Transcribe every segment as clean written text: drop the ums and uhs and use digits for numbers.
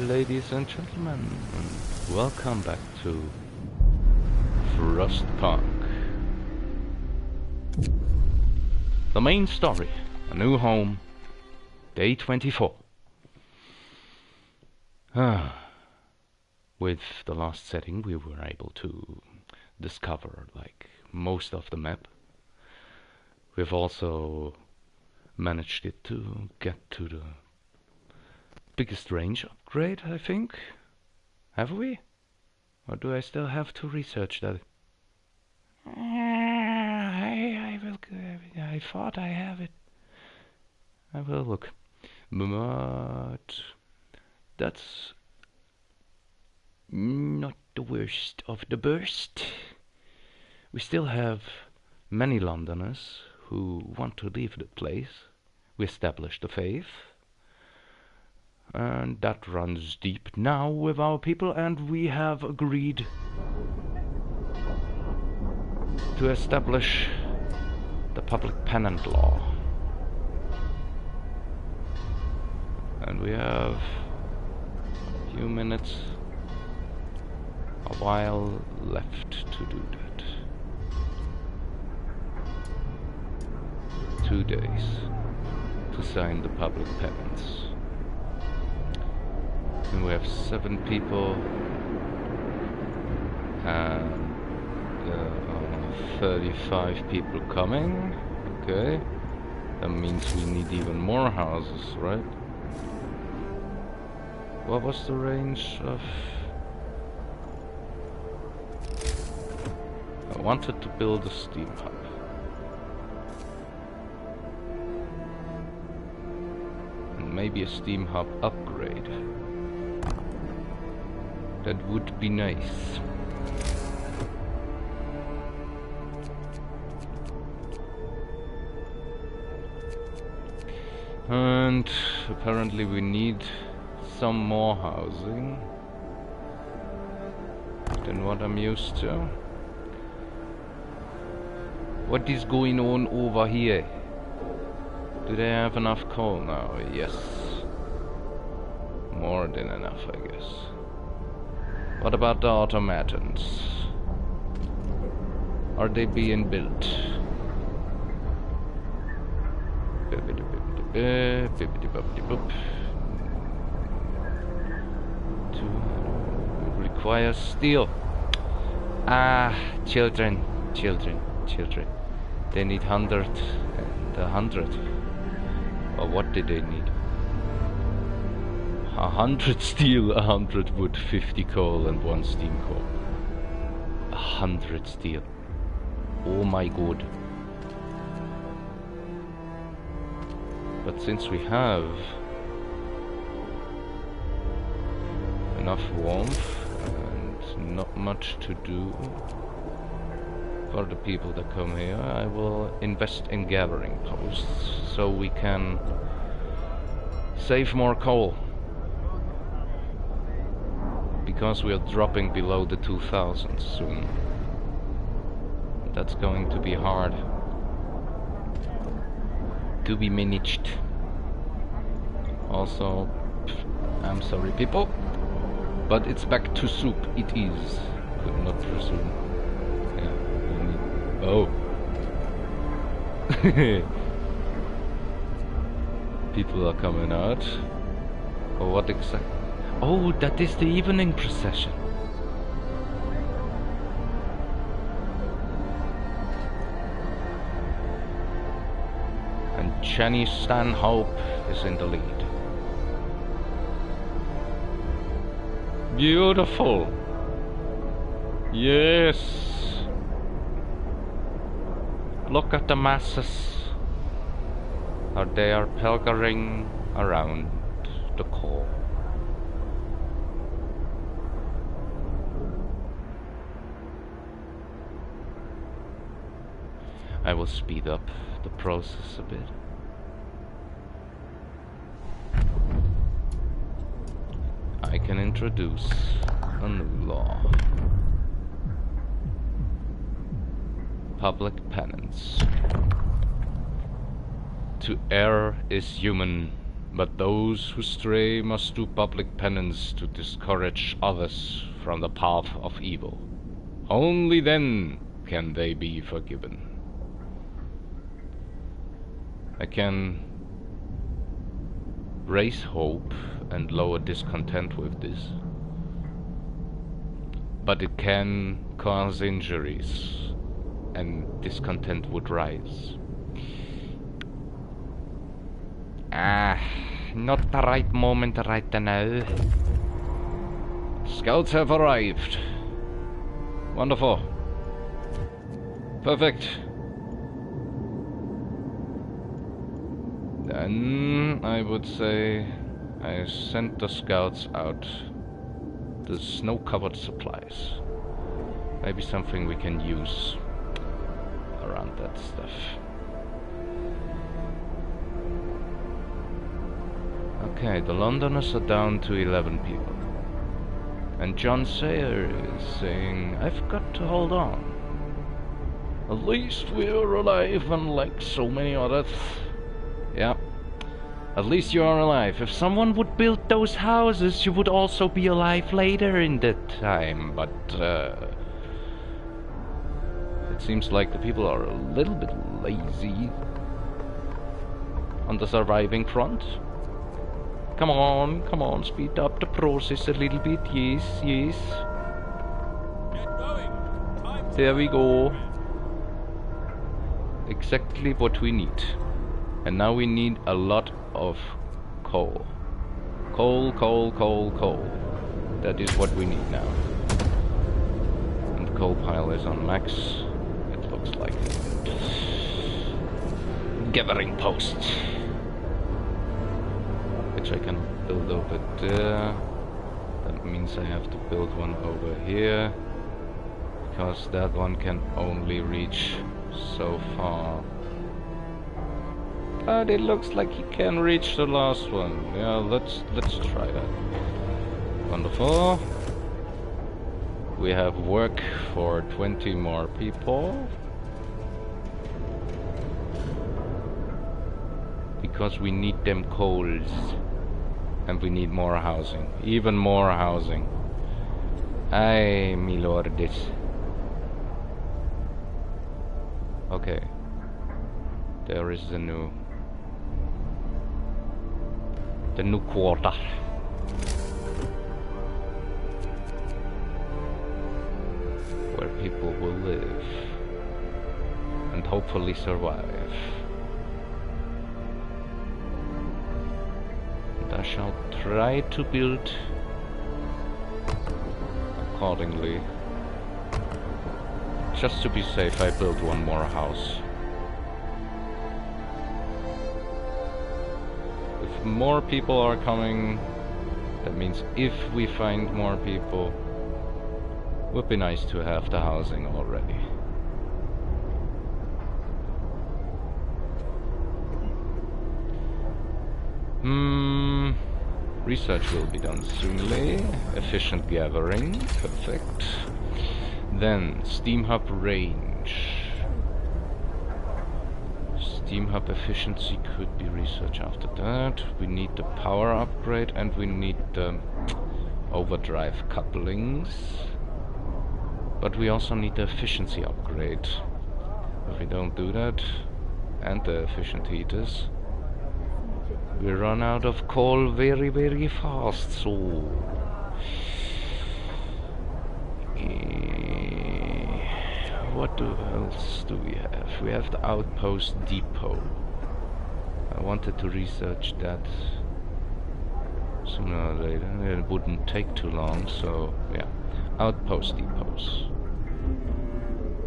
ladies and gentlemen, and welcome back to Frostpunk. The main story, a new home, day 24. With the last setting we were able to discover like most of the map. We've also managed it to get to the biggest range upgrade, I think. Have we? Or do I still have to research that? I will. I thought I have it. I will look. But that's not the worst of the burst. We still have many Londoners who want to leave the place. We established the faith. And that runs deep now with our people, and we have agreed to establish the public penance law. And we have a few minutes, a while left to do that. 2 days to sign the public penance. And we have 7 people and 35 people coming. Okay, that means we need even more houses, right? What was the range of... I wanted to build a steam hub. And maybe a steam hub upgrade. That would be nice. And apparently we need some more housing than what I'm used to. What is going on over here? Do they have enough coal now? Yes. More than enough, I guess. What about the automatons? Are they being built? To require steel. Children. They need 100 and 100. Or what did they need? 100 steel, 100 wood, 50 coal and 1 steam coal. 100 steel. Oh my god. But since we have enough warmth and not much to do for the people that come here, I will invest in gathering posts so we can save more coal. Because we are dropping below the 2000s soon. That's going to be hard to be managed. Also, I'm sorry people, but it's back to soup. It is. Could not presume. Yeah. Oh. People are coming out. Or what exactly? Oh, that is the evening procession. And Jenny Stanhope is in the lead. Beautiful. Yes. Look at the masses. They are pilgering around the core. I will speed up the process a bit. I can introduce a new law. Public penance. To err is human, But those who stray must do public penance to discourage others from the path of evil. Only then can they be forgiven. I can raise hope and lower discontent with this, but it can cause injuries, and discontent would rise. Not the right moment right now. Scouts have arrived. Wonderful. Perfect. Then I would say I sent the scouts out the snow-covered supplies. Maybe something we can use around that stuff. Okay, the Londoners are down to 11 people. And John Sayer is saying, I've got to hold on. At least we're alive, unlike so many others. Yeah. At least you are alive. If someone would build those houses, you would also be alive later in that time. But, it seems like the people are a little bit lazy on the surviving front. Come on, speed up the process a little bit. Yes, yes. There we go. Exactly what we need. And now we need a lot of coal. Coal. That is what we need now. And the coal pile is on max. It looks like gathering post. Which I can build over there. That means I have to build one over here, because that one can only reach so far. But it looks like he can reach the last one. Yeah, let's try that. Wonderful. We have work for 20 more people. Because we need them coals. And we need more housing. Even more housing. Aye, me lordes. Okay. There is the new quarter. Where people will live. And hopefully survive. I shall try to build accordingly. Just to be safe, I build one more house. If more people are coming, that means if we find more people, would be nice to have the housing already. Research will be done soonly. Efficient gathering, perfect. Then, Steam Hub range. Steam Hub efficiency could be researched after that. We need the power upgrade and we need the overdrive couplings. But we also need the efficiency upgrade. If we don't do that, and the efficient heaters, we run out of coal very, very fast, so... what else do we have? We have the outpost depot. I wanted to research that sooner or later. It wouldn't take too long, so yeah. Outpost depots.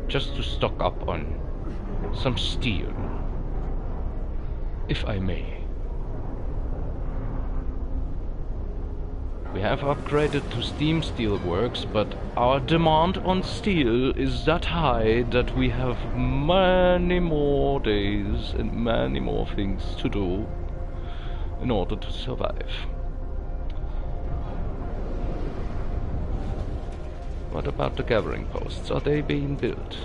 Just to stock up on some steel, if I may. We have upgraded to steam steelworks, but our demand on steel is that high that we have many more days and many more things to do in order to survive. What about the gathering posts? Are they being built?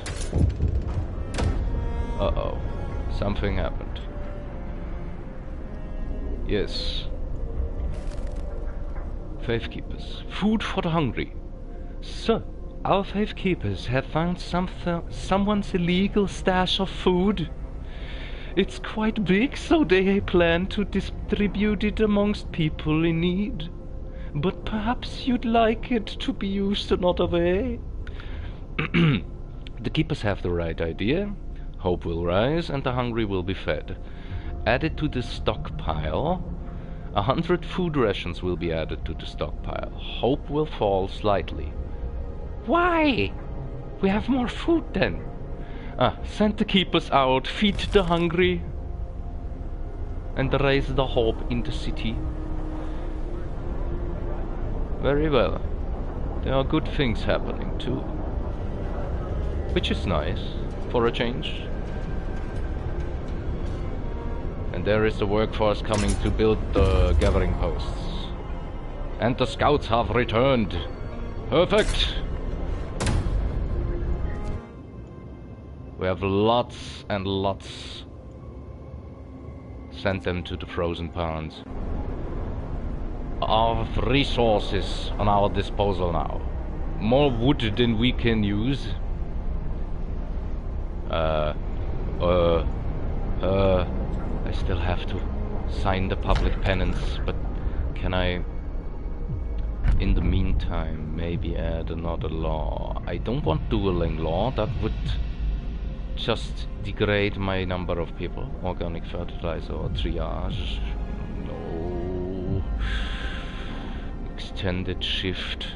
Uh-oh. Something happened. Yes. Faith keepers. Food for the hungry. Sir, our faith keepers have found someone's illegal stash of food. It's quite big, so they plan to distribute it amongst people in need. But perhaps you'd like it to be used another way? The keepers have the right idea. Hope will rise and the hungry will be fed. Added to the stockpile, 100 food rations will be added to the stockpile. Hope will fall slightly. Why? We have more food then. Send the keepers out, feed the hungry, and raise the hope in the city. Very well. There are good things happening too. Which is nice, for a change. And there is the workforce coming to build the gathering posts. And the scouts have returned. Perfect! We have lots and lots. Send them to the frozen ponds. Of resources on our disposal now. More wood than we can use. I still have to sign the public penance, but can I, in the meantime, maybe add another law? I don't want dueling law, that would just degrade my number of people. Organic fertilizer or triage. No. Extended shift.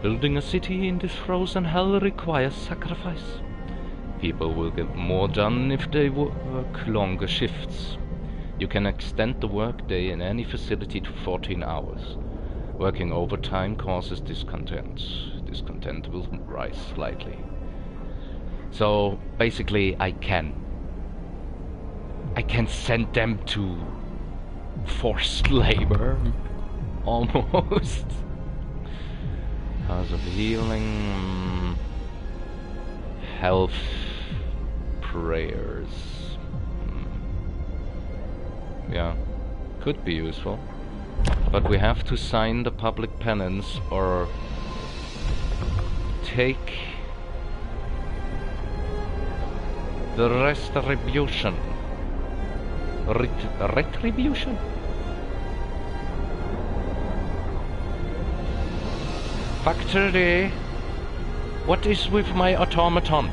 Building a city in this frozen hell requires sacrifice. People will get more done if they work longer shifts. You can extend the workday in any facility to 14 hours. Working overtime causes discontent. Discontent will rise slightly. So basically I can send them to forced labor. Almost. Cause of healing, health, prayers. Yeah, could be useful. But we have to sign the public penance or take the retribution. Retribution? Factory, what is with my automaton?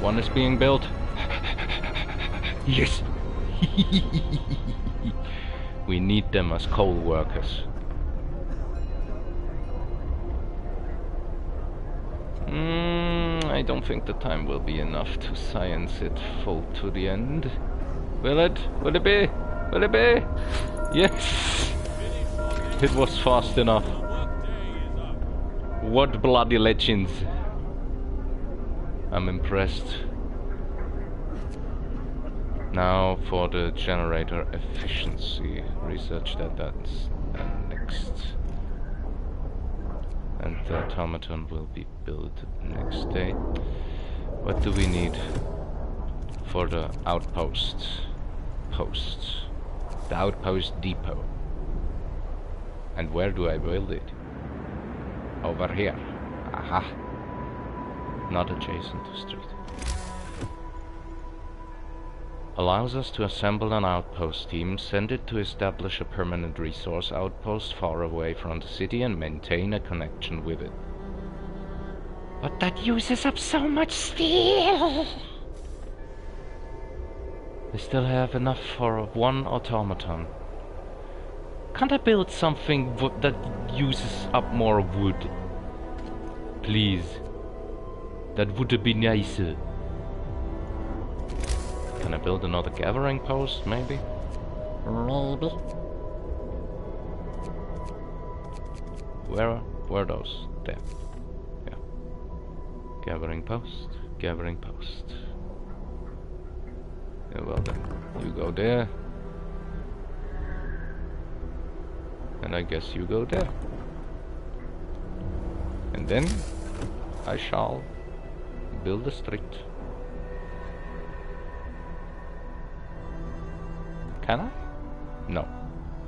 One is being built. Yes! We need them as coal workers. I don't think the time will be enough to science it full to the end. Will it? Will it be? Will it be? Yes! It was fast enough. What bloody legends. I'm impressed. Now for the generator efficiency. Research that's next. And the automaton will be built next day. What do we need for the outpost? The outpost depot. And where do I build it? Over here. Aha. Not adjacent to street. Allows us to assemble an outpost team, send it to establish a permanent resource outpost far away from the city and maintain a connection with it. But that uses up so much steel! We still have enough for one automaton. Can't I build something that uses up more wood? Please. That would be nicer. Can I build another gathering post, maybe? Maybe. Where are those? There. Yeah. Gathering post, gathering post. Yeah, well then, you go there. And I guess you go there. And then I shall build a street Can I? No,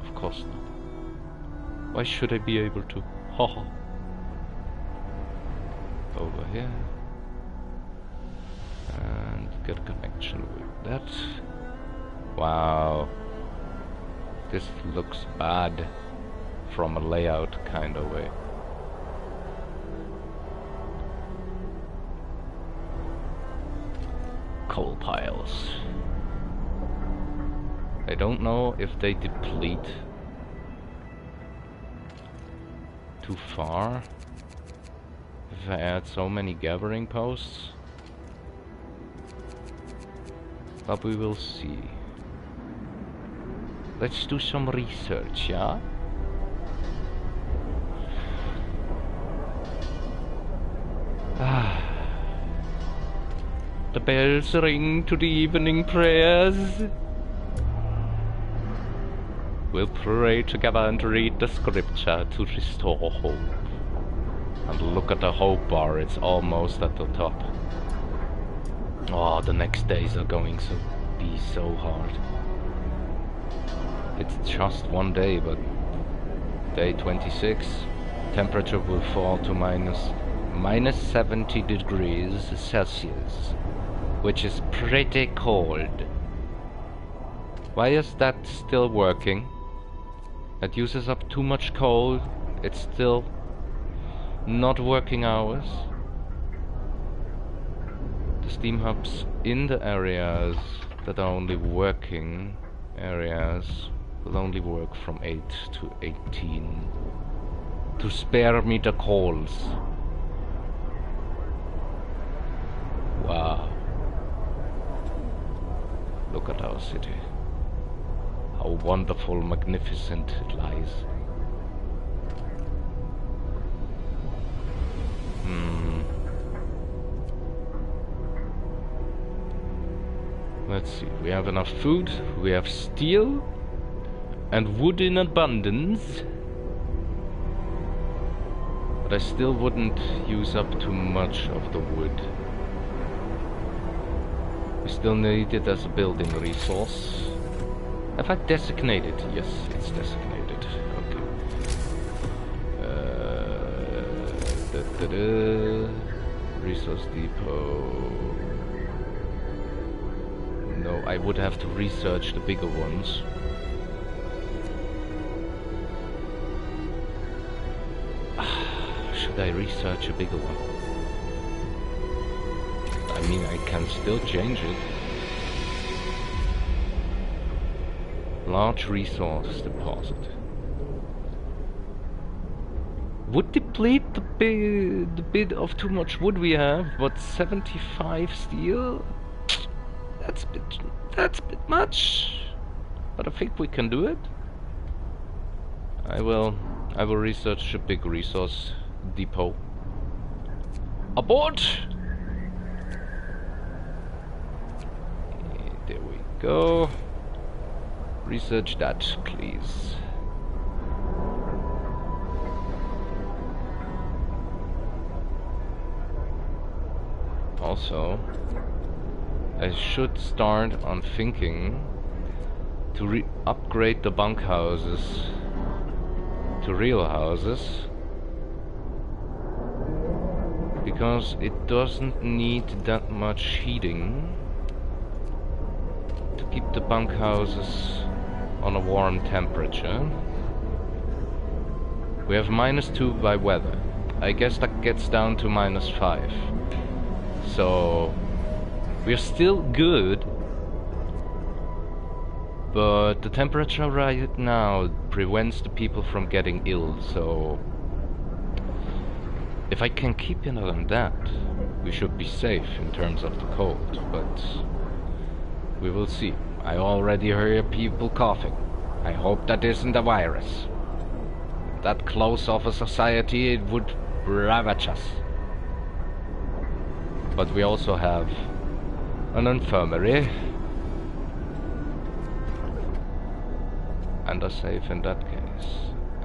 of course not. Why should I be able to? Haha. Over here. And get a connection with that. Wow. This looks bad from a layout kind of way. Coal piles. I don't know if they deplete too far if I add so many gathering posts, but we will see. Let's do some research, yeah? The bells ring to the evening prayers. We'll pray together and read the scripture to restore hope. And look at the hope bar, it's almost at the top. Oh, the next days are going to be so hard. It's just one day, but day 26, temperature will fall to minus 70 degrees Celsius, which is pretty cold. Why is that still working? It uses up too much coal. It's still not working hours. The steam hubs in the areas that are only working areas will only work from 8 to 18 to spare me the coals. Wow. Look at our city. How wonderful, magnificent it lies. Let's see, we have enough food, we have steel and wood in abundance. But I still wouldn't use up too much of the wood. We still need it as a building resource. Have I designated? Yes, it's designated. Okay. Resource depot. No, I would have to research the bigger ones. Should I research a bigger one? I mean, I can still change it. Large resource deposit. Would deplete the bit of too much wood we have, but 75 steel? That's a bit much. But I think we can do it. I will research a big resource depot. Abort! There we go. Research that, please. Also, I should start on thinking to upgrade the bunkhouses to real houses, because it doesn't need that much heating to keep the bunkhouses on a warm temperature. We have -2 by weather. I guess that gets down to -5. So we're still good, but the temperature right now prevents the people from getting ill, so if I can keep it on that, we should be safe in terms of the cold, but we will see. I already hear people coughing. I hope that isn't a virus. That close of a society, it would ravage us. But we also have an infirmary and are safe in that case.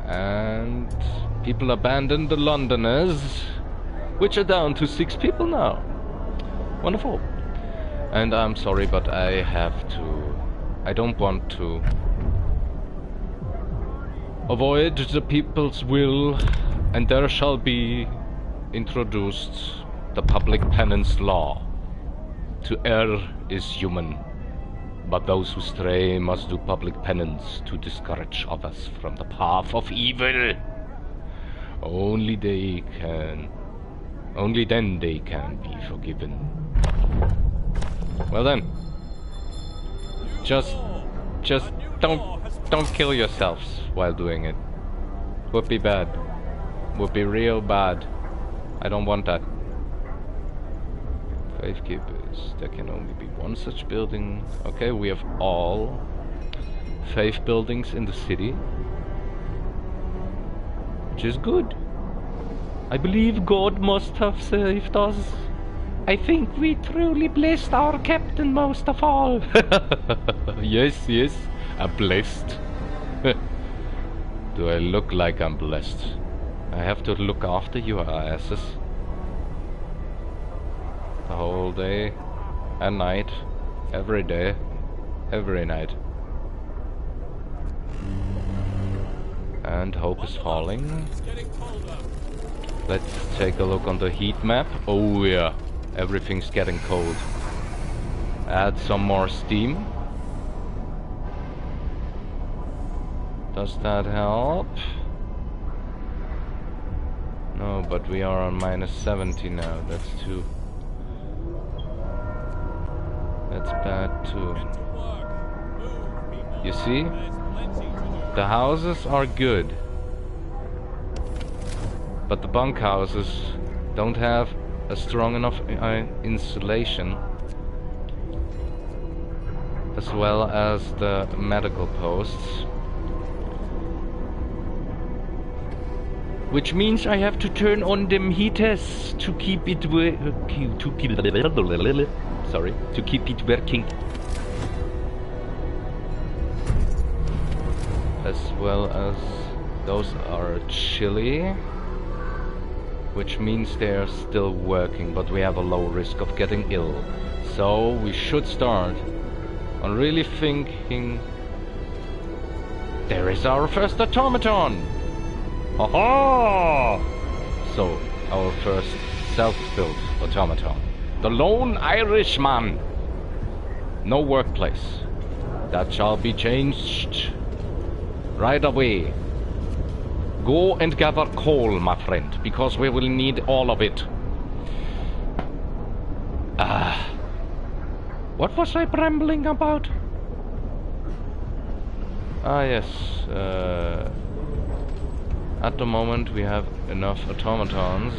And people abandoned the Londoners, which are down to 6 people now. Wonderful. And I'm sorry, but I have to I don't want to avoid the people's will, and there shall be introduced the public penance law. To err is human, but those who stray must do public penance to discourage others from the path of evil. Only then they can be forgiven. Well then, just don't kill yourselves while doing it. Would be bad. Would be real bad. I don't want that. Faith keepers. There can only be one such building. Okay, we have all faith buildings in the city, which is good. I believe God must have saved us. I think we truly blessed our captain most of all. Yes, I'm blessed. Do I look like I'm blessed? I have to look after your asses the whole day and night, every day, every night. And hope is falling. Let's take a look on the heat map. Oh yeah, everything's getting cold. Add some more steam. Does that help? No, but we are on -70 now. That's too... That's bad too. You see? The houses are good, but the bunkhouses don't have a strong enough insulation, as well as the medical posts. Which means I have to turn on them heaters to keep it working. To keep it working. As well as those are chilly, which means they are still working, but we have a low risk of getting ill. So we should start on really thinking. There is our first automaton. Aha! So, our first self-built automaton. The lone Irishman. No workplace. That shall be changed right away. Go and gather coal, my friend, because we will need all of it. What was I rambling about? Ah, yes. At the moment we have enough automatons.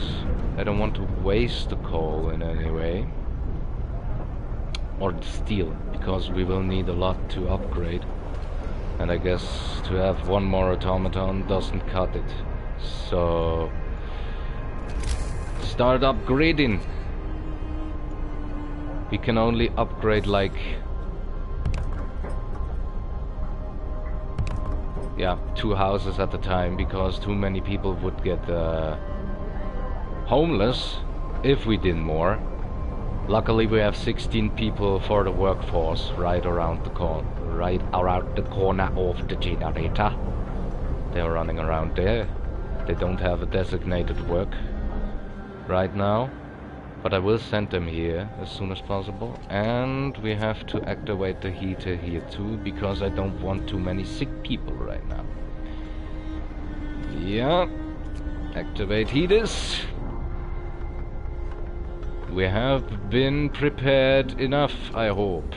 I don't want to waste the coal in any way. Or the steel, because we will need a lot to upgrade. And I guess to have one more automaton doesn't cut it. So... start upgrading. We can only upgrade like... yeah, 2 houses at a time, because too many people would get homeless if we did more. Luckily we have 16 people for the workforce right around the corner, of the generator. They're running around there. They don't have a designated work right now, but I will send them here as soon as possible. And we have to activate the heater here too, because I don't want too many sick people right now. Yeah, activate heaters. We have been prepared enough, I hope.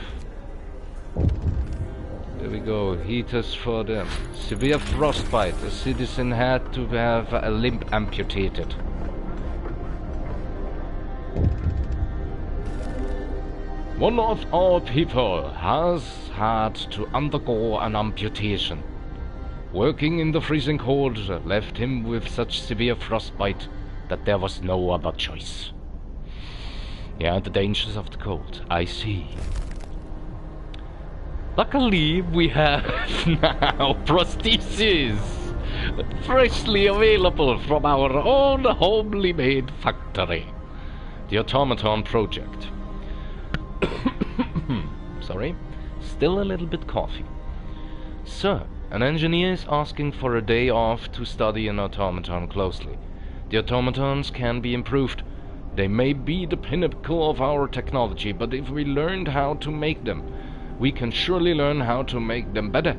There we go, heaters for them. Severe frostbite. A citizen had to have a limb amputated. One of our people has had to undergo an amputation. Working in the freezing cold left him with such severe frostbite that there was no other choice. Yeah, the dangers of the cold, I see. Luckily, we have now prostheses freshly available from our own homely made factory. The Automaton Project. Sorry. still a little bit coffee. Sir, an engineer is asking for a day off to study an automaton closely. The automatons can be improved. They may be the pinnacle of our technology, but if we learned how to make them, we can surely learn how to make them better.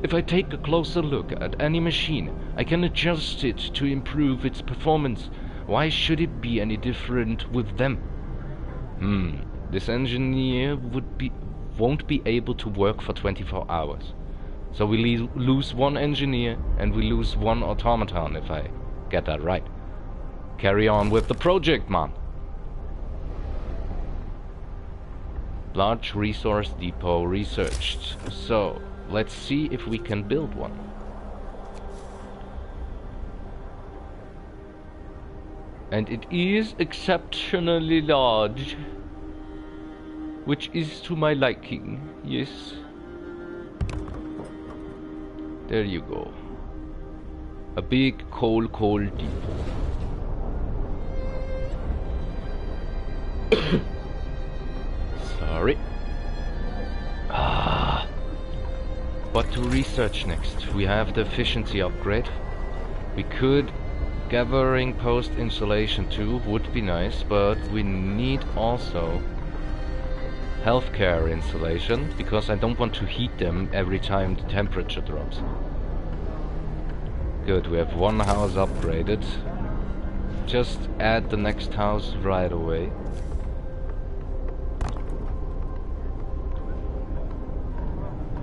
If I take a closer look at any machine, I can adjust it to improve its performance. Why should it be any different with them? This engineer won't be able to work for 24 hours. So we lose one engineer and we lose one automaton, if I get that right. Carry on with the project, man. Large resource depot researched. So, let's see if we can build one. And it is exceptionally large, which is to my liking, yes. There you go. A big coal depot. Sorry. What to research next? We have the efficiency upgrade. We could gathering post installation too, would be nice, but we need also healthcare installation, because I don't want to heat them every time the temperature drops. Good, we have one house upgraded. Just add the next house right away.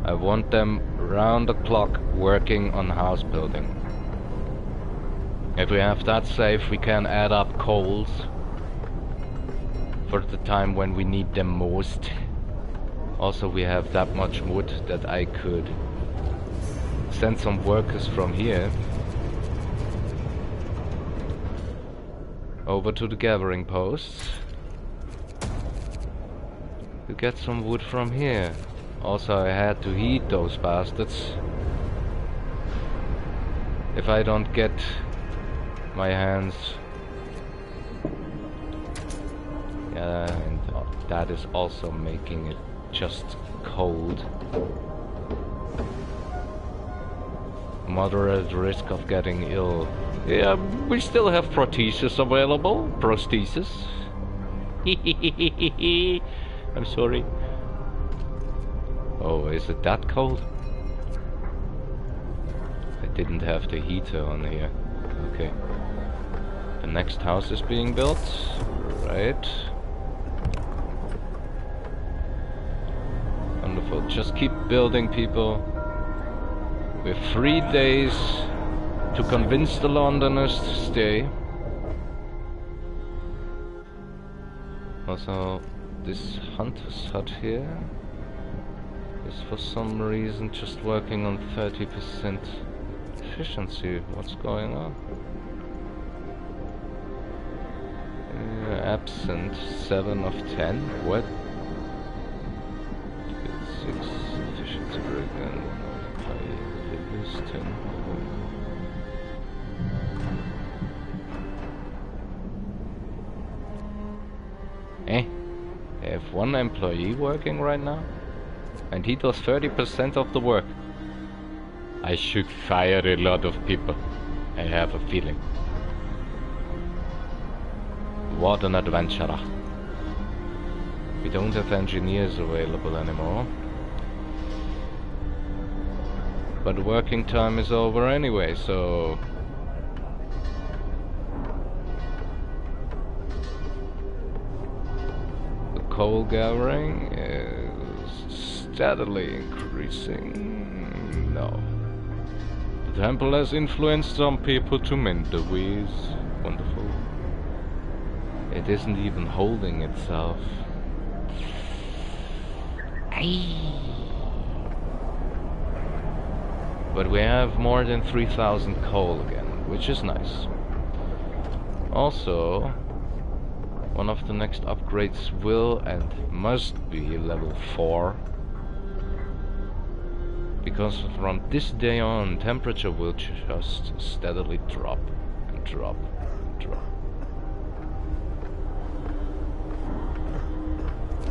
I want them round the clock working on house building. If we have that safe, we can add up coals for the time when we need them most. Also, we have that much wood that I could send some workers from here over to the gathering posts to get some wood from here. Also, I had to heat those bastards. If I don't get my hands... Yeah, and that is also making it just cold. Moderate risk of getting ill. Yeah, we still have prosthesis available. Prosthesis. I'm sorry. Oh, is it that cold? I didn't have the heater on here. Okay. The next house is being built. Right. Wonderful. Just keep building, people. We have 3 days to convince the Londoners to stay. Also, this hunter's hut here is for some reason just working on 30% efficiency. What's going on? Absent 7 of 10. What? 6 efficiency break and fitness 10. I have 1 employee working right now, and he does 30% of the work. I should fire a lot of people. I have a feeling. What an adventurer. We don't have engineers available anymore. But working time is over anyway, so... the coal gathering is steadily increasing. No. The temple has influenced some people to mend the ways. Wonderful. It isn't even holding itself. But we have more than 3,000 coal again, which is nice. Also, one of the next upgrades will and must be level 4. Because from this day on, temperature will just steadily drop and drop and drop.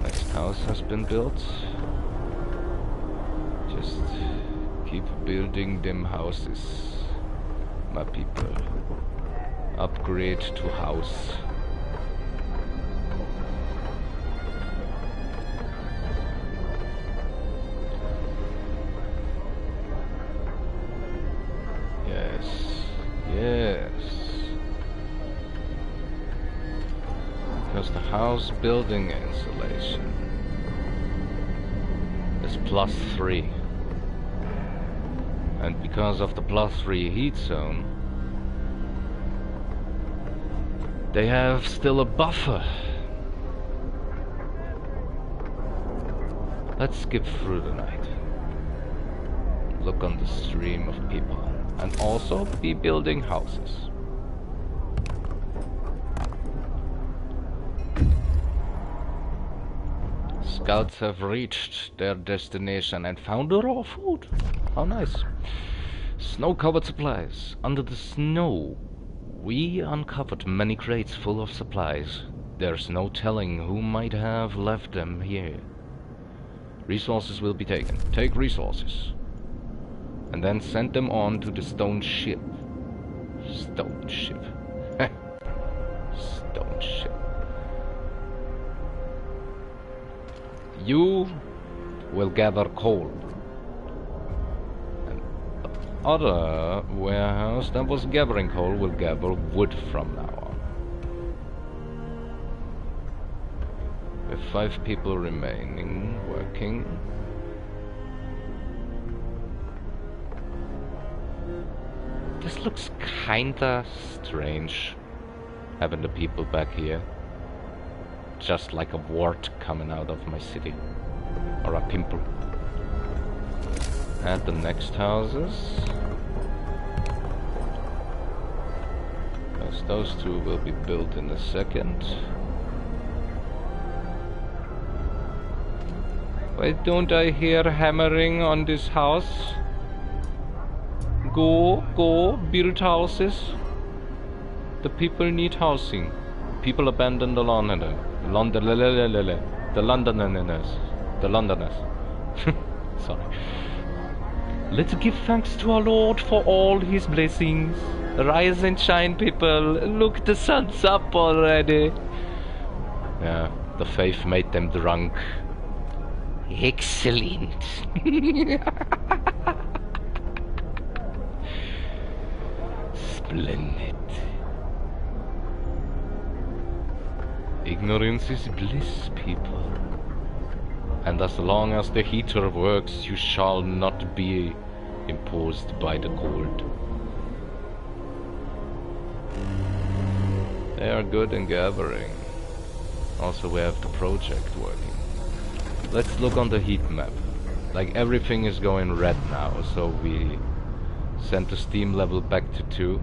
Next house has been built. Just keep building them houses, my people. Upgrade to house. Yes. Because the house building insulation is +3. And because of the +3 heat zone, they have still a buffer. Let's skip through the night. Look on the stream of people. And also be building houses. Scouts have reached their destination and found raw food. How nice. Snow-covered supplies. Under the snow, we uncovered many crates full of supplies. There's no telling who might have left them here. Resources will be taken. Take resources. And then send them on to the stone ship. Stone ship. Stone ship. You will gather coal. And the other warehouse that was gathering coal will gather wood from now on. With 5 people remaining working. This looks kinda strange, having the people back here. Just like a wart coming out of my city. Or a pimple. At the next houses. Because those 2 will be built in a second. Why don't I hear hammering on this house? Go, build houses. The people need housing. People abandon the Londoners. Sorry. Let's give thanks to our Lord for all his blessings. Rise and shine, people. Look, the sun's up already. Yeah, the faith made them drunk. Excellent. Splendid. Ignorance is bliss, people. And as long as the heater works, you shall not be imposed by the cold. They are good in gathering. Also, we have the project working. Let's look on the heat map. Like, everything is going red now, so we send the steam level back to 2.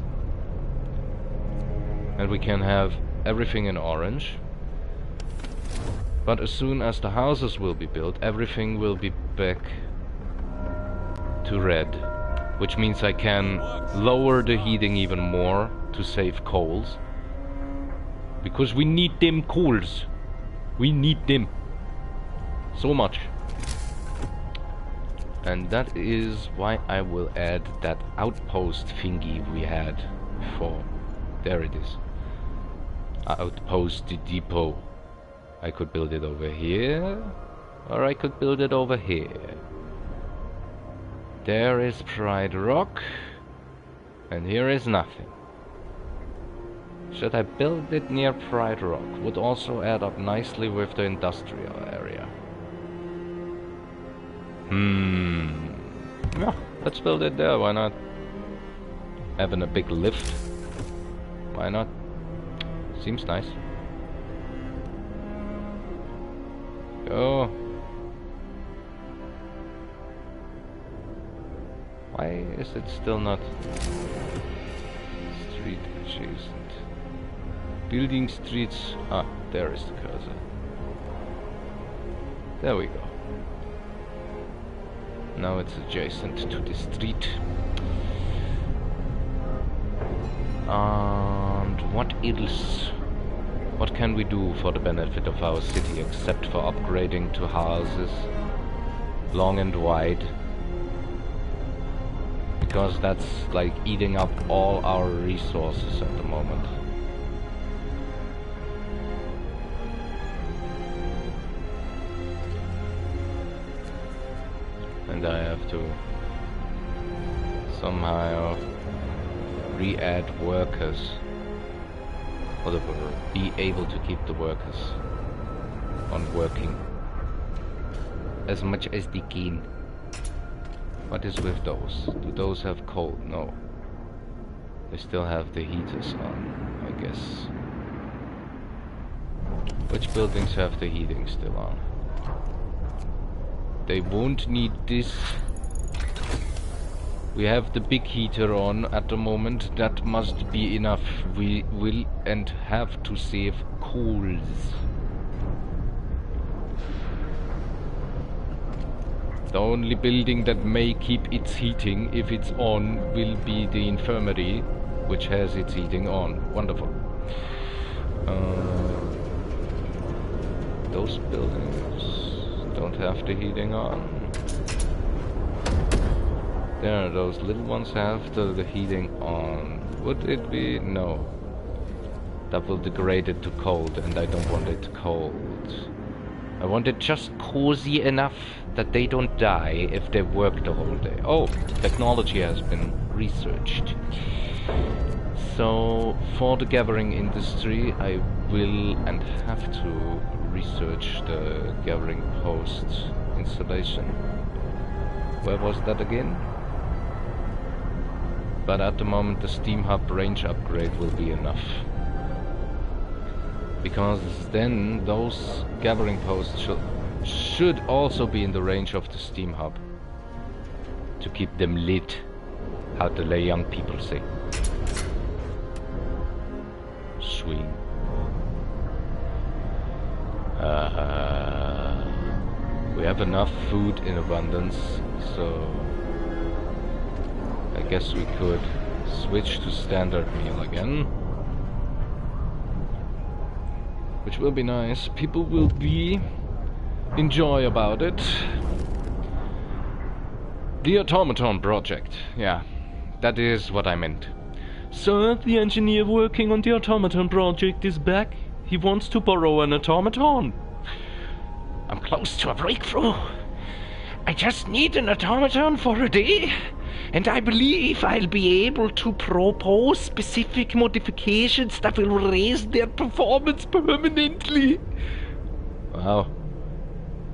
And we can have everything in orange. But as soon as the houses will be built, everything will be back to red. Which means I can lower the heating even more to save coals. Because we need them coals. We need them. So much. And that is why I will add that outpost thingy we had before. There it is. Outpost depot. I could build it over here, or I could build it over here. There is Pride Rock, and here is nothing. Should I build it near Pride Rock? Would also add up nicely with the industrial area. Yeah, let's build it there, why not? Having a big lift. Why not? Seems nice. Go. Why is it still not street adjacent? Building streets. Ah, there is the cursor. There we go. Now it's adjacent to the street. And what else? What can we do for the benefit of our city except for upgrading to houses long and wide? because that's like eating up all our resources at the moment. And I have to somehow re-add workers, or be able to keep the workers on working as much as they can. What is with those? Do those have cold? No. They still have the heaters on, I guess. Which buildings have the heating still on? They won't need this. We have the big heater on at the moment. That must be enough. We will and have to save coals. The only building that may keep its heating, if it's on, will be the infirmary, which has its heating on. Wonderful. Those buildings don't have the heating on. There, those little ones have the heating on. Would it be? No. That will degrade it to cold, and I don't want it cold. I want it just cozy enough that they don't die if they work the whole day. Oh, technology has been researched. So, for the gathering industry, I will and have to research the gathering post installation. Where was that again? But at the moment the Steam Hub range upgrade will be enough. Because then those gathering posts should also be in the range of the Steam Hub. To keep them lit, how the young people say. Sweet. We have enough food in abundance, so I guess we could switch to standard meal again. Which will be nice. People will be enjoy about it. The automaton project. Yeah, that is what I meant. Sir, the engineer working on the automaton project is back. He wants to borrow an automaton. I'm close to a breakthrough. I just need an automaton for a day, and I believe I'll be able to propose specific modifications that will raise their performance permanently. Wow.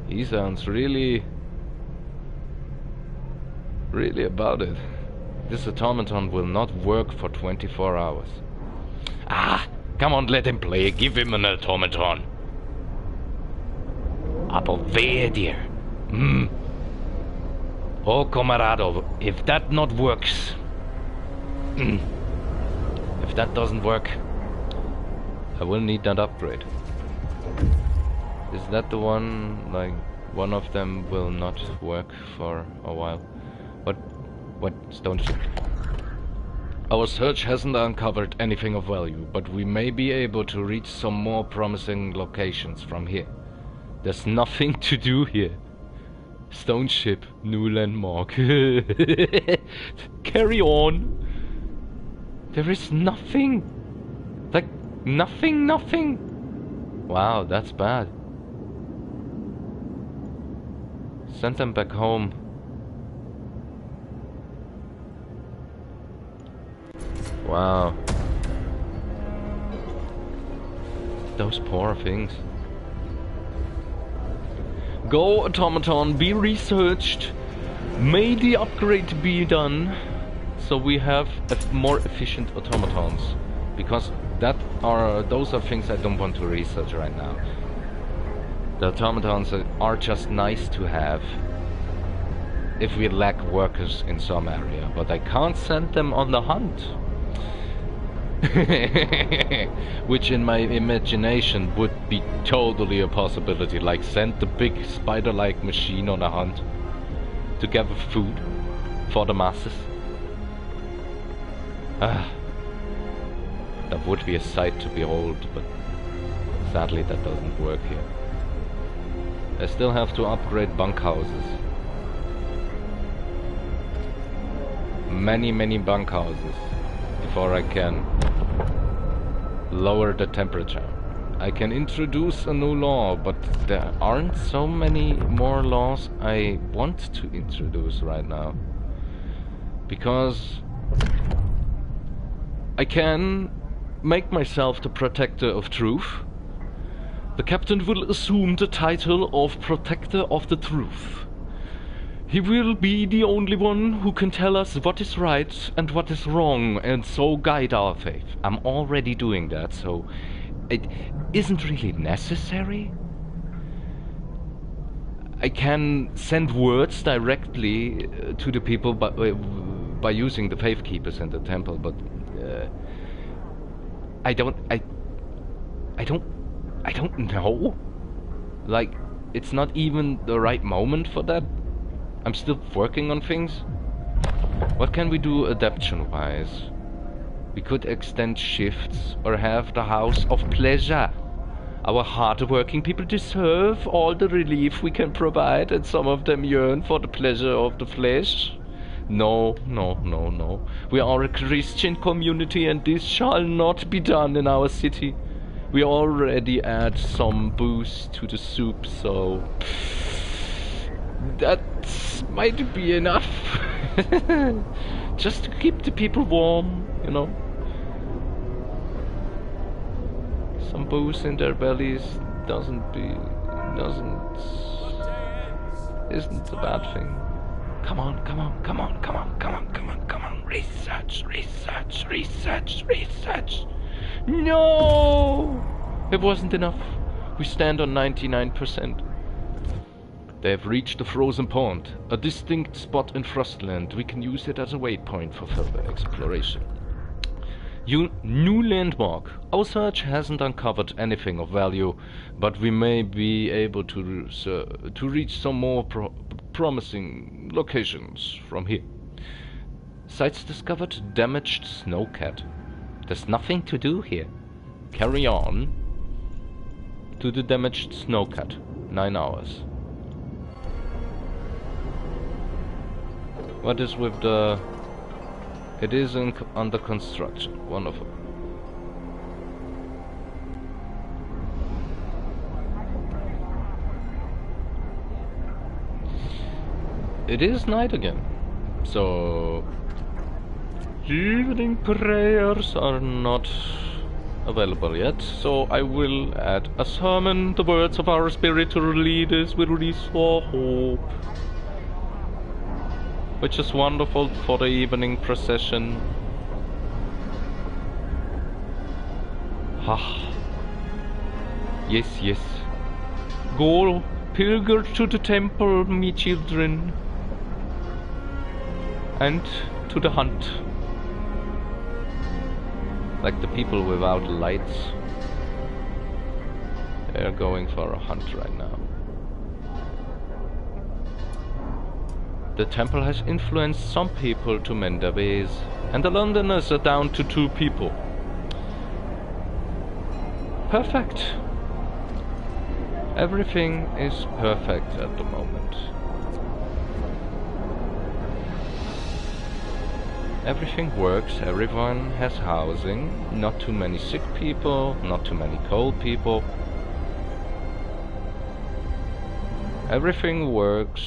He sounds really about it. This automaton will not work for 24 hours. Ah, come on, let him play. Give him an automaton. Aber wehe dir. Oh, Camarado, if that not works... if that doesn't work, I will need that upgrade. Is that the one, like, one of them will not work for a while? What stone ship? Our search hasn't uncovered anything of value, but we may be able to reach some more promising locations from here. There's nothing to do here. Stone ship, new landmark. Carry on. There is nothing. Like, nothing. Wow, that's bad. Send them back home. Wow. Those poor things. Go, automaton, be researched. May the upgrade be done so we have more efficient automatons. Because those are things I don't want to research right now. The automatons are just nice to have if we lack workers in some area, but I can't send them on the hunt. Which in my imagination would be totally a possibility, like send the big spider-like machine on a hunt to gather food for the masses. That would be a sight to behold, but sadly that doesn't work here. I still have to upgrade bunkhouses. many bunkhouses before I can lower the temperature. I can introduce a new law, but there aren't so many more laws I want to introduce right now. Because I can make myself the protector of truth. The captain will assume the title of protector of the truth. He will be the only one who can tell us what is right and what is wrong, and so guide our faith. I'm already doing that, so it isn't really necessary. I can send words directly to the people by using the faith keepers in the temple, but I don't know. Like, it's not even the right moment for that. I'm still working on things. What can we do adaptation-wise? We could extend shifts or have the house of pleasure. Our hard-working people deserve all the relief we can provide, and some of them yearn for the pleasure of the flesh. No. We are a Christian community, and this shall not be done in our city. We already add some booze to the soup, so that might be enough. Just to keep the people warm, you know. Some booze in their bellies isn't a bad thing. Come on. Research. No! It wasn't enough. We stand on 99%. They have reached the frozen pond, a distinct spot in Frostland. We can use it as a waypoint for further exploration. New landmark. Our search hasn't uncovered anything of value, but we may be able to reach some more promising locations from here. Sites discovered: damaged snowcat. There's nothing to do here. Carry on to the damaged snowcat. 9 hours. What is with the... It is under construction. Wonderful. It is night again. So... evening prayers are not available yet, so I will add a sermon. The words of our spiritual leaders will restore hope, which is wonderful for the evening procession. Yes. Go, pilgrim to the temple, me children, and to the hunt. Like the people without lights. They're going for a hunt right now. The temple has influenced some people to mend their ways, and the Londoners are down to 2 people. Perfect. Everything is perfect at the moment. Everything works, everyone has housing, not too many sick people, not too many cold people. Everything works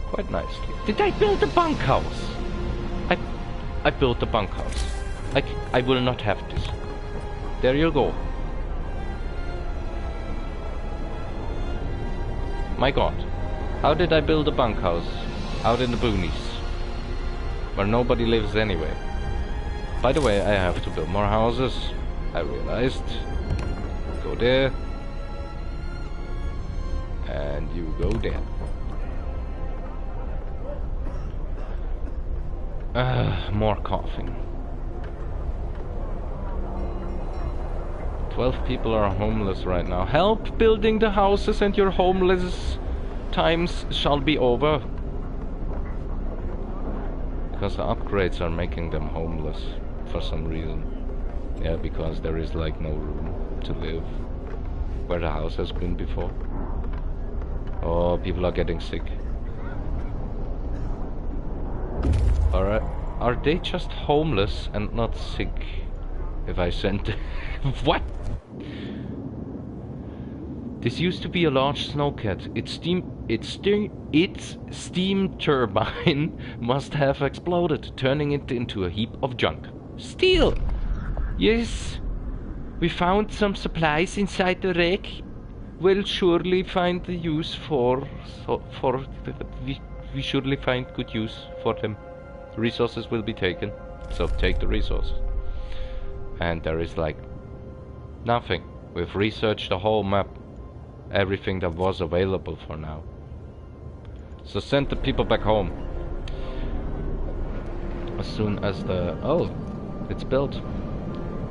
quite nicely. Did I build a bunkhouse? I built a bunkhouse. I will not have this. There you go. My god. How did I build a bunkhouse out in the boonies, where nobody lives anyway? By the way, I have to build more houses. I realized. Go there. And you go there. More coughing. 12 people are homeless right now. Help building the houses and your homeless times shall be over. Because the upgrades are making them homeless for some reason. Yeah, because there is like no room to live where the house has been before. Oh, people are getting sick. Alright, Are they just homeless and not sick? If I send... What? This used to be a large snowcat. Its steam turbine must have exploded, turning it into a heap of junk. Steel! Yes, we found some supplies inside the wreck. We'll surely find the use we surely find good use for them. Resources will be taken, so take the resources. And there is like nothing. We've researched the whole map, everything that was available for now. So send the people back home as soon as it's built.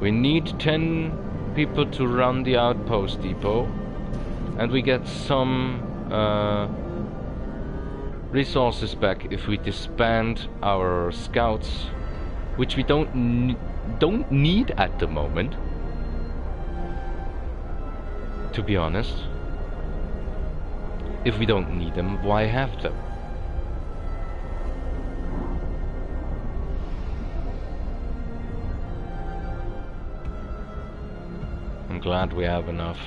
We need 10 people to run the outpost depot, and we get some resources back if we disband our scouts, which we don't need at the moment, to be honest. If we don't need them, why have them? I'm glad we have enough.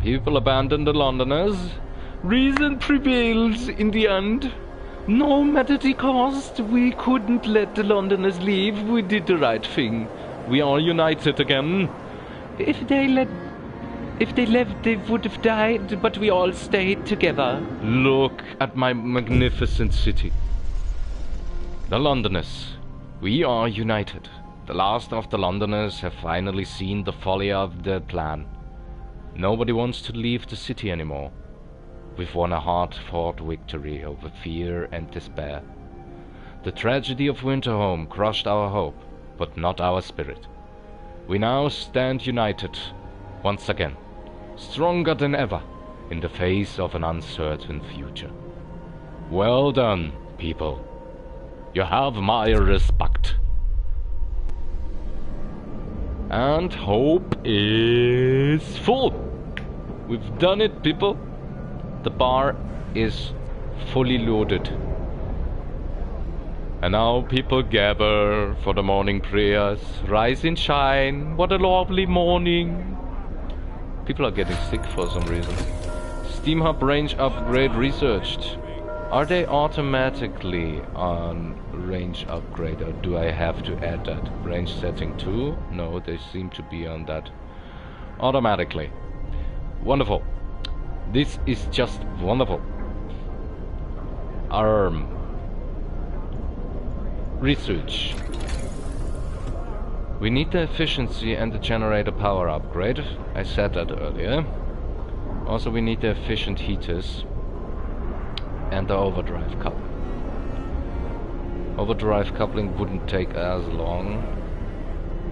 People abandon the Londoners. Reason prevails in the end. No matter the cost, we couldn't let the Londoners leave. We did the right thing. We are united again. If they left, they would have died, but we all stayed together. Look at my magnificent city. The Londoners. We are united. The last of the Londoners have finally seen the folly of their plan. Nobody wants to leave the city anymore. We've won a hard-fought victory over fear and despair. The tragedy of Winterhome crushed our hope, but not our spirit. We now stand united, once again, stronger than ever, in the face of an uncertain future. Well done, people. You have my respect. And hope is full. We've done it, people. The bar is fully loaded. And now people gather for the morning prayers. Rise and shine. What a lovely morning. People are getting sick for some reason. Steam Hub range upgrade researched. Are they automatically on range upgrade, or do I have to add that? Range setting 2? No, they seem to be on that automatically. Wonderful. This is just wonderful. Research. We need the efficiency and the generator power upgrade. I said that earlier. Also, we need the efficient heaters and the overdrive coupling. Overdrive coupling wouldn't take as long,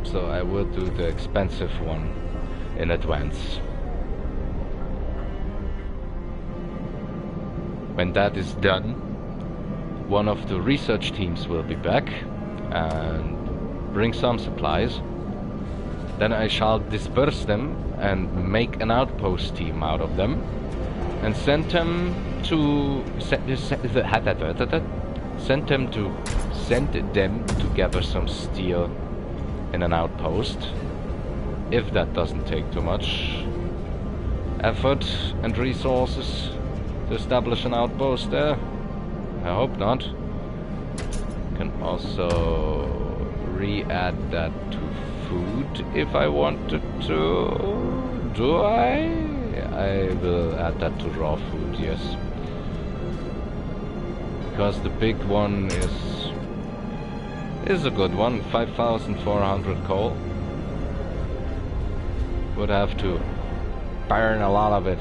so I will do the expensive one in advance. When that is done, one of the research teams will be back and bring some supplies. Then I shall disperse them and make an outpost team out of them and send them to gather some steel in an outpost. If that doesn't take too much effort and resources to establish an outpost there. I hope not. Can also re-add that to food if I wanted to. Do I? I will add that to raw food, yes. Because the big one is a good one. 5,400 coal. Would have to burn a lot of it.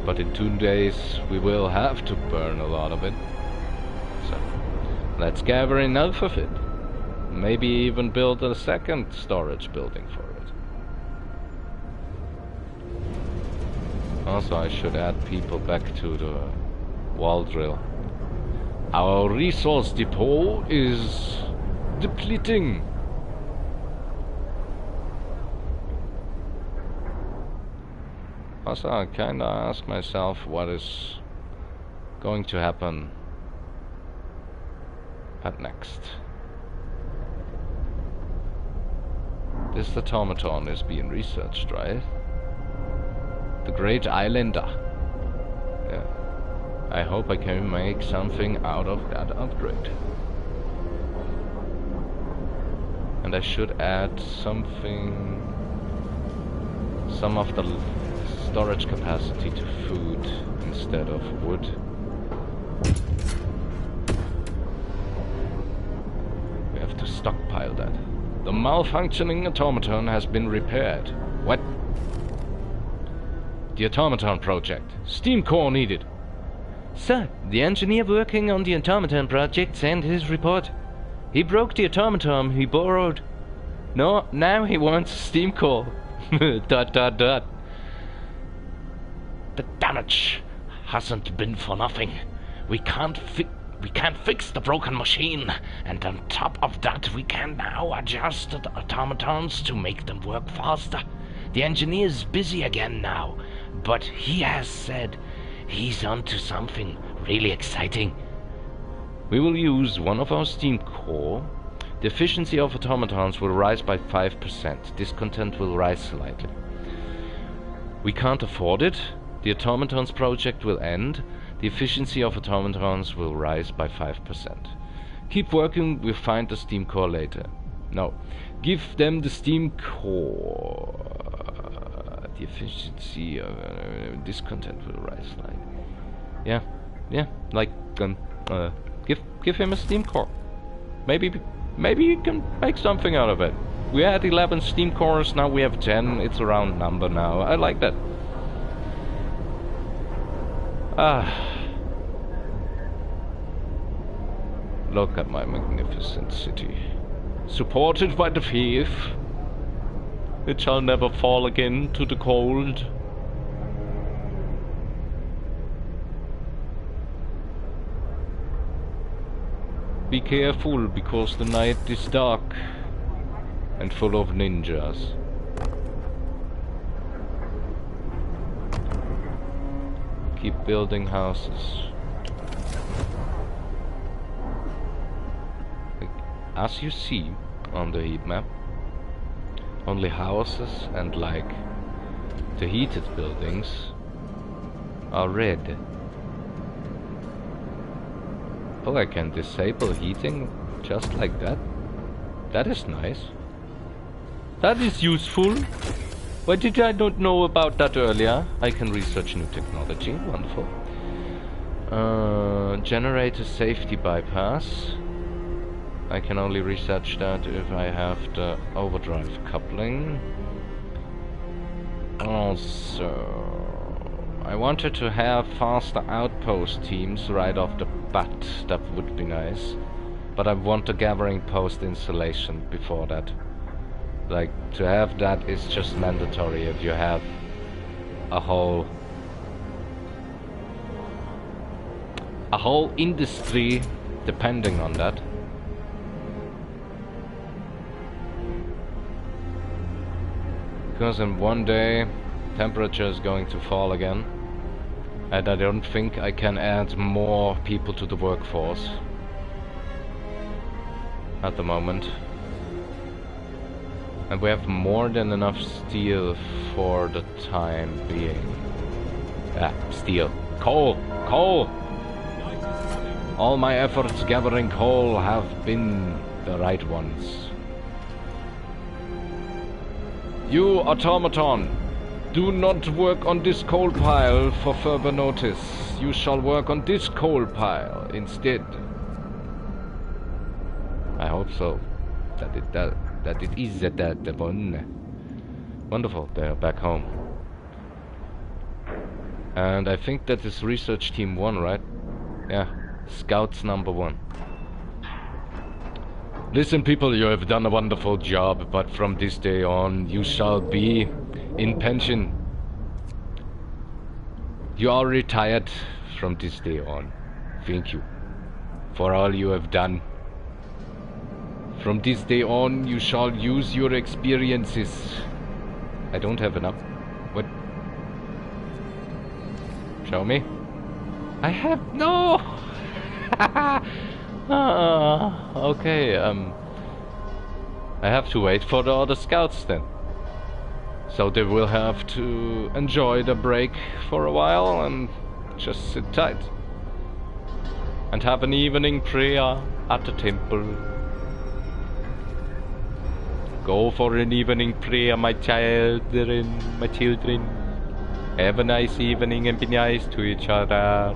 But in 2 days we will have to burn a lot of it. So let's gather enough of it. Maybe even build a second storage building for it. Also, I should add people back to the wall drill. Our resource depot is depleting. Also, I kinda ask myself what is going to happen What next? This automaton is being researched, right? The Great Islander. Yeah. I hope I can make something out of that upgrade. And I should add something... some of the storage capacity to food instead of wood. We have to stockpile that. The malfunctioning automaton has been repaired. What? The automaton project. Steam core needed. Sir, the engineer working on the automaton project sent his report. He broke the automaton he borrowed. No, now he wants a steam core. ... The damage hasn't been for nothing. We can't fix the broken machine, and on top of that we can now adjust the automatons to make them work faster. The engineer is busy again now, but he has said he's onto something really exciting. We will use one of our steam core. The efficiency of automatons will rise by 5%. Discontent will rise slightly. We can't afford it. The automatons project will end. The efficiency of automatons will rise by 5%. Keep working, we'll find the steam core later. No. Give them the steam core. The efficiency of discontent will rise slightly. Yeah, like give him a steam core. Maybe you can make something out of it. We had 11 steam cores, now we have 10. It's a round number now. I like that. Look at my magnificent city. Supported by the faith. It shall never fall again to the cold. Be careful, because the night is dark and full of ninjas. Keep building houses. As you see on the heat map, only houses and like the heated buildings are red. Oh, I can disable heating just like that. That is nice. That is useful. Why did I not know about that earlier? I can research new technology. Wonderful. Generate a safety bypass. I can only research that if I have the overdrive coupling. Also, I wanted to have faster outpost teams right off the bat. That would be nice. But I want a gathering post installation before that. Like, to have that is just mandatory if you have a whole industry depending on that. Because in one day temperature is going to fall again, and I don't think I can add more people to the workforce at the moment. And we have more than enough steel for the time being. Steel. Coal! Coal! All my efforts gathering coal have been the right ones. You automaton, do not work on this coal pile for further notice. You shall work on this coal pile instead. I hope so. That it is that one. Wonderful, they're back home. And I think that is research team 1, right? Yeah, scouts number 1. Listen, people, you have done a wonderful job, but from this day on, you shall be in pension. You are retired from this day on. Thank you for all you have done. From this day on, you shall use your experiences. I don't have enough. What? Show me. I have no. Okay, I have to wait for the other scouts then. So they will have to enjoy the break for a while and just sit tight. And have an evening prayer at the temple. Go for an evening prayer, my children, my children. Have a nice evening and be nice to each other.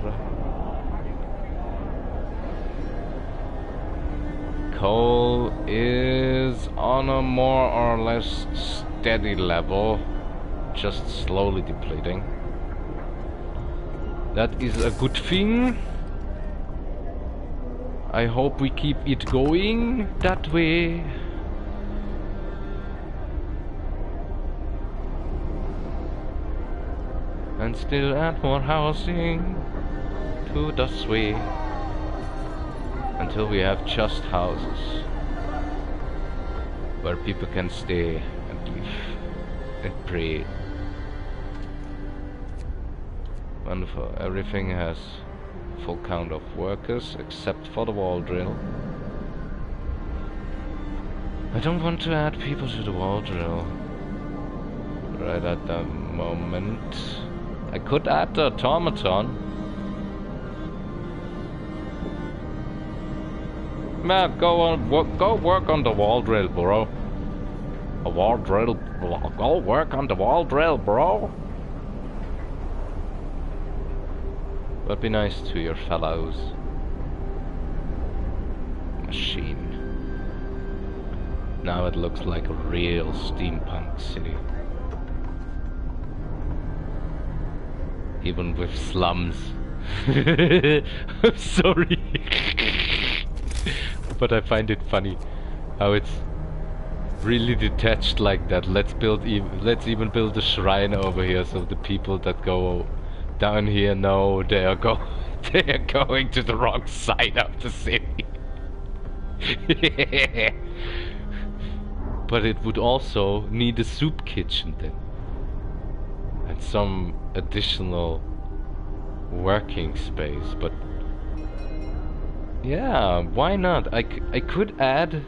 Coal is on a more or less steady level, just slowly depleting. That is a good thing. I hope we keep it going that way. And still add more housing to the way until we have just houses where people can stay and live and pray. Wonderful. Everything has full count of workers except for the wall drill. I don't want to add people to the wall drill right at the moment. I could add the automaton. Man, go work on the wall drill, bro. A wall drill. Go work on the wall drill, bro. But be nice to your fellows. Machine. Now it looks like a real steampunk city. Even with slums. I'm sorry. But I find it funny how it's really detached like that. Let's even build a shrine over here so the people that go down here know they are going to the wrong side of the city. But it would also need a soup kitchen then. And some additional working space, but yeah, why not? I could add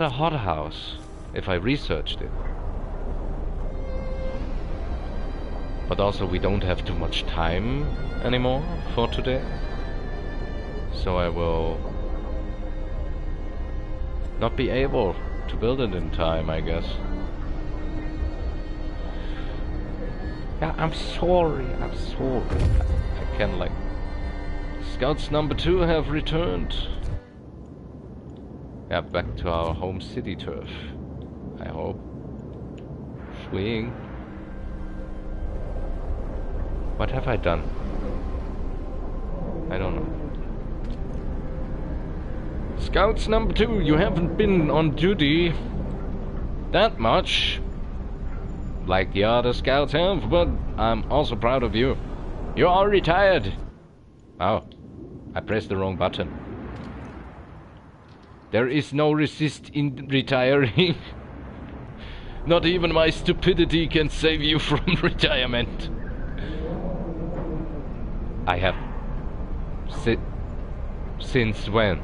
a hothouse if I researched it. But also we don't have too much time anymore for today. So I will not be able to build it in time, I guess. Yeah, I'm sorry. I can like... Scouts number 2 have returned. Yeah, back to our home city turf. I hope. Swing. What have I done? I don't know. Scouts number 2, you haven't been on duty that much like the other scouts have, but I'm also proud of you. You are retired. Oh, I pressed the wrong button. There is no resist in retiring. Not even my stupidity can save you from retirement. I have... Since when?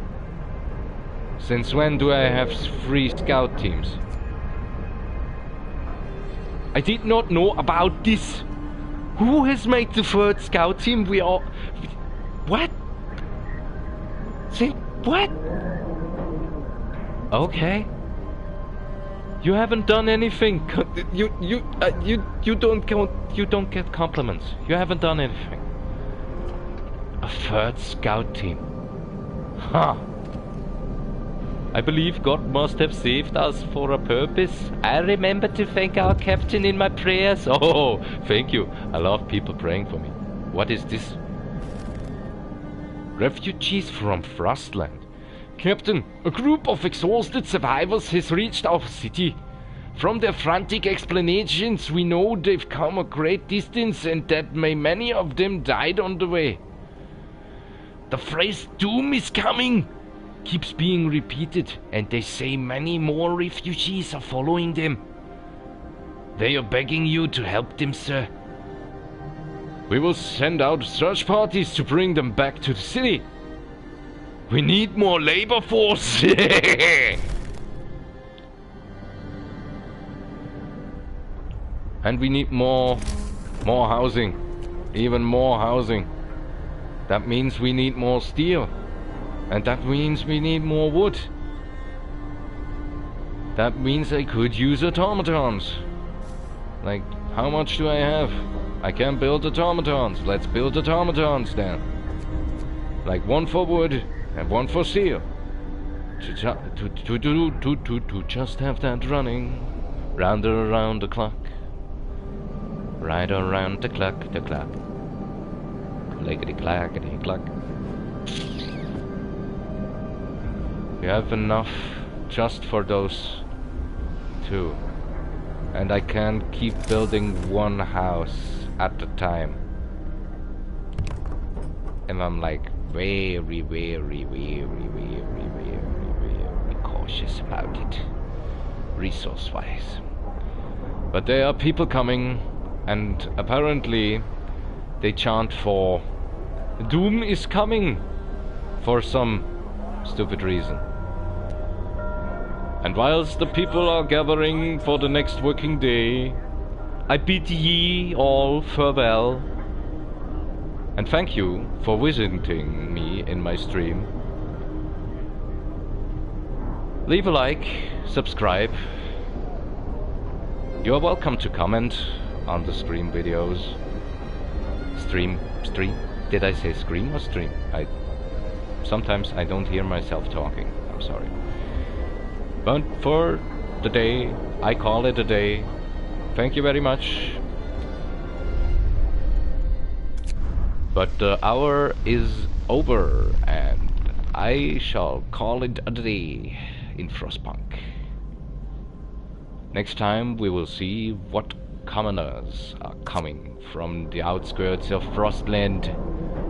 Since when do I have 3 scout teams? I did not know about this. Who has made the 3rd scout team? We are... What? Say what? Okay. You haven't done anything. You don't get compliments. You haven't done anything. A 3rd scout team. Huh. I believe God must have saved us for a purpose. I remember to thank our captain in my prayers. Oh, thank you. I love people praying for me. What is this? Refugees from Frostland. Captain, a group of exhausted survivors has reached our city. From their frantic explanations, we know they've come a great distance and that many of them died on the way. The phrase "doom is coming" keeps being repeated, and they say many more refugees are following them. They are begging you to help them, sir. We will send out search parties to bring them back to the city. We need more labor force. And we need more housing. Even more housing. That means we need more steel. And that means we need more wood. That means I could use automatons. Like, how much do I have? I can build automatons. Let's build automatons then. Like one for wood and one for steel. To just have that running round and around the clock. Right around the clock. Clickety clackety clock. We have enough just for those two. And I can keep building one house at a time. And I'm like very cautious about it. Resource-wise. But there are people coming, and apparently they chant for Doom is coming for some stupid reason. And whilst the people are gathering for the next working day, I bid ye all farewell. And thank you for visiting me in my stream. Leave a like, subscribe. You are welcome to comment on the stream videos. Stream? Did I say scream or stream? Sometimes I don't hear myself talking. I'm sorry. But for the day, I call it a day. Thank you very much. But the hour is over, and I shall call it a day in Frostpunk. Next time we will see what commoners are coming from the outskirts of Frostland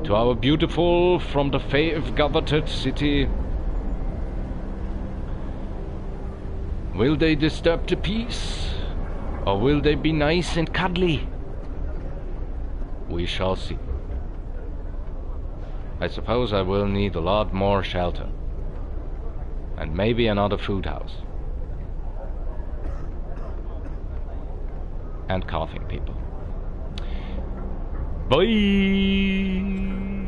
to our beautiful, from the faith-governed city. Will they disturb the peace? Or will they be nice and cuddly? We shall see. I suppose I will need a lot more shelter. And maybe another food house. And coughing people. Bye!